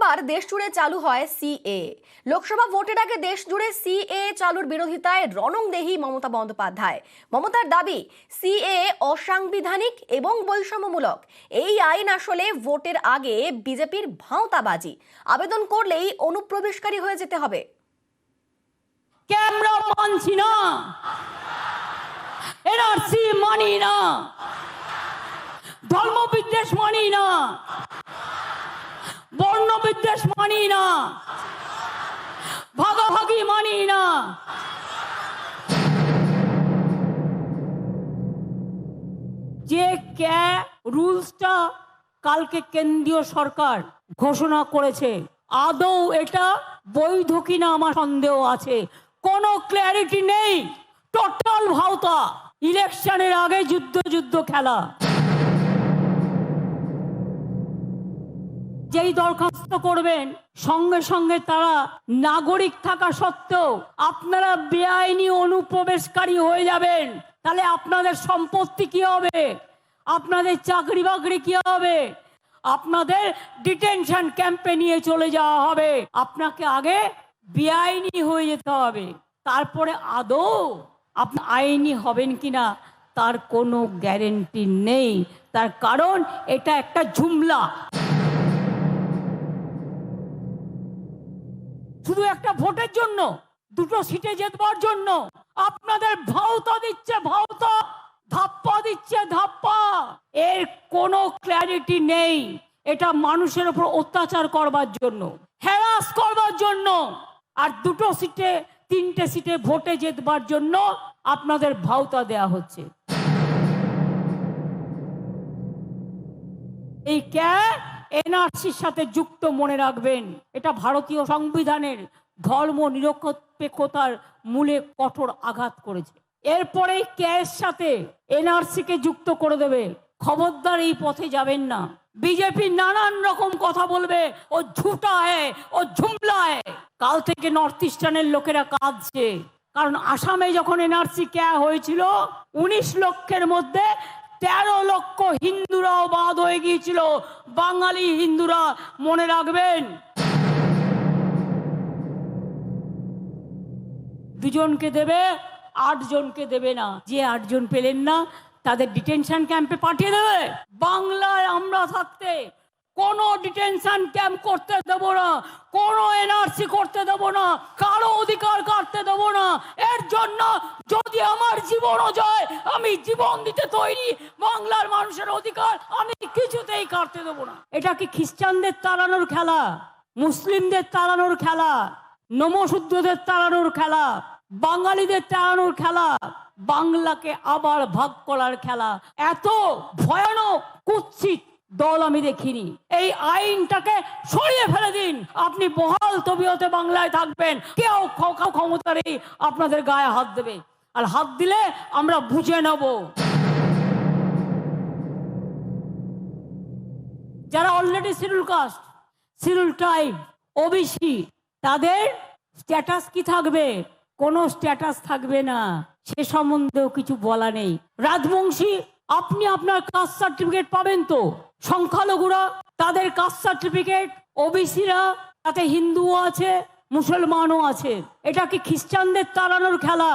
সোমবার দেশ জুড়ে চালু হয় সিএ। লোকসভা ভোটের আগে দেশ জুড়ে সিএ চালুর বিরোধিতায় রণংদেহী মমতা বন্দ্যোপাধ্যায়। মমতার দাবি, সিএ অসাংবিধানিক এবং বৈষম্যমূলক। এই আইন আসলে ভোটের আগে বিজেপির ভাঁওতাবাজি। আবেদন করলেই অনুপ্রবেশকারী হয়ে যেতে হবে। ক্যামেরা মানছি না, এনআরসি মানি না, ধর্মবিদ্বেষ মানি না, বর্ণবিদ্বেষ মানি না, ভাগাভাগি মানি না। যে রুলসটা কালকে কেন্দ্রীয় সরকার ঘোষণা করেছে, আদৌ এটা বৈধ কিনা আমার সন্দেহ আছে। কোনো ক্ল্যারিটি নেই, টোটাল ভাওতা। ইলেকশনের আগে যুদ্ধ খেলা। যেই দরখাস্ত করবেন সঙ্গে সঙ্গে তারা নাগরিক থাকা সত্ত্বেও আপনারা বেআইনি অনুপ্রবেশকারী হয়ে যাবেন। তাহলে আপনাদের সম্পত্তি কি হবে? আপনাদের চাকরি বাকরি কি হবে? আপনাদের ডিটেনশন ক্যাম্পে নিয়ে চলে যাওয়া হবে। আপনাকে আগে বেআইনি হয়ে যেতে হবে, তারপরে আদৌ আপনি আইনি হবেন কিনা তার কোনো গ্যারেন্টি নেই। তার কারণ এটা একটা জুমলা। শুধু একটা ভোটের জন্য, দুটো সিটে জেতবার জন্য আপনাদের ভাওতা দিচ্ছে, ভাওতা, ধাপ্পা দিচ্ছে, ধাপ্পা। এর কোনো ক্ল্যারিটি নেই। এটা মানুষের উপর অত্যাচার করবার জন্য, হ্যারাস করবার জন্য, আর দুটো সিটে, তিনটে সিটে ভোটে জেতবার জন্য আপনাদের ভাওতা দেয়া হচ্ছে। এই এনআরসির সাথে যুক্ত, মনে রাখবেন। এটা ভারতীয় সংবিধানের ধর্ম নিরপেক্ষতার মূলে কঠোর আঘাত করেছে। এরপরে এর সাথে এনআরসি কে যুক্ত করে দেবে। খবরদার এই পথে যাবেন না। বিজেপি নানান রকম কথা বলবে, ও ঝুটা হ্যায়, ও ঝুমলা হ্যায়। কাল থেকে নর্থ ইস্টার্নের লোকেরা কাঁদছে, কারণ আসামে যখন এনআরসি হয়েছিল 19 লক্ষের মধ্যে 13 লক্ষ হিন্দুরাও বাদ হয়ে গিয়েছিল। বাঙালি হিন্দুরা, মনে রাখবেন। দুজনকে দেবে, 8 জনকে দেবে না। যে 8 জন পেলেন না তাদের ডিটেনশন ক্যাম্পে পাঠিয়ে দেবে। বাংলায় আমরা থাকতে কোনো ডিটেনশন ক্যাম্প করতে দেব না, কোনো এনআরসি করতে দেব না, কারো অধিকার কাটতে দেব না। এর জন্য যদি আমার জীবনও যায়, আমি জীবন দিতে তৈরি। বাংলার মানুষের অধিকার আমি কিছুতেই কাটতে দেব না। এটা কি খ্রিস্টানদের তাড়ানোর খেলা, মুসলিমদের তাড়ানোর খেলা, নমশূদ্রদের তাড়ানোর খেলা, বাঙালিদের তাড়ানোর খেলা, বাংলাকে আবার ভাগ করার খেলা? এত ভয়ানক কুৎসিত দল আমি দেখিনি। এই আইনটাকে সরিয়ে ফেলে দিন। আপনি বহাল তবিয়তে বাংলায় থাকবেন, কেউ ক্ষমতারই আপনাদের গায়ে হাত দেবে, আর হাত দিলে আমরা বুঝে নেব। যারা already schedule caste, schedule tribe, OBC, তাদের স্ট্যাটাস কি থাকবে? কোনো স্ট্যাটাস থাকবে না। সে সম্বন্ধেও কিছু বলা নেই। রাজবংশী, আপনি আপনার কাস্ট সার্টিফিকেট পাবেন তো। সংখ্যালঘুরা, তাদের কাস্ট সার্টিফিকেট। ওবিসিরা, তাতে হিন্দুও আছে, মুসলমানও আছে। এটা কি খ্রিস্টানদের তাড়ানোর খেলা?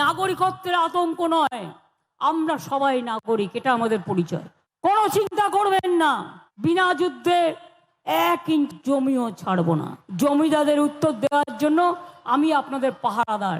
নাগরিকত্বের আতঙ্ক নয়, আমরা সবাই নাগরিক, এটা আমাদের পরিচয়। কোনো চিন্তা করবেন না, বিনা যুদ্ধে 1 ইঞ্চ জমিও ছাড়বো না। জমিদারদের উত্তর দেওয়ার জন্য আমি আপনাদের পাহারাদার।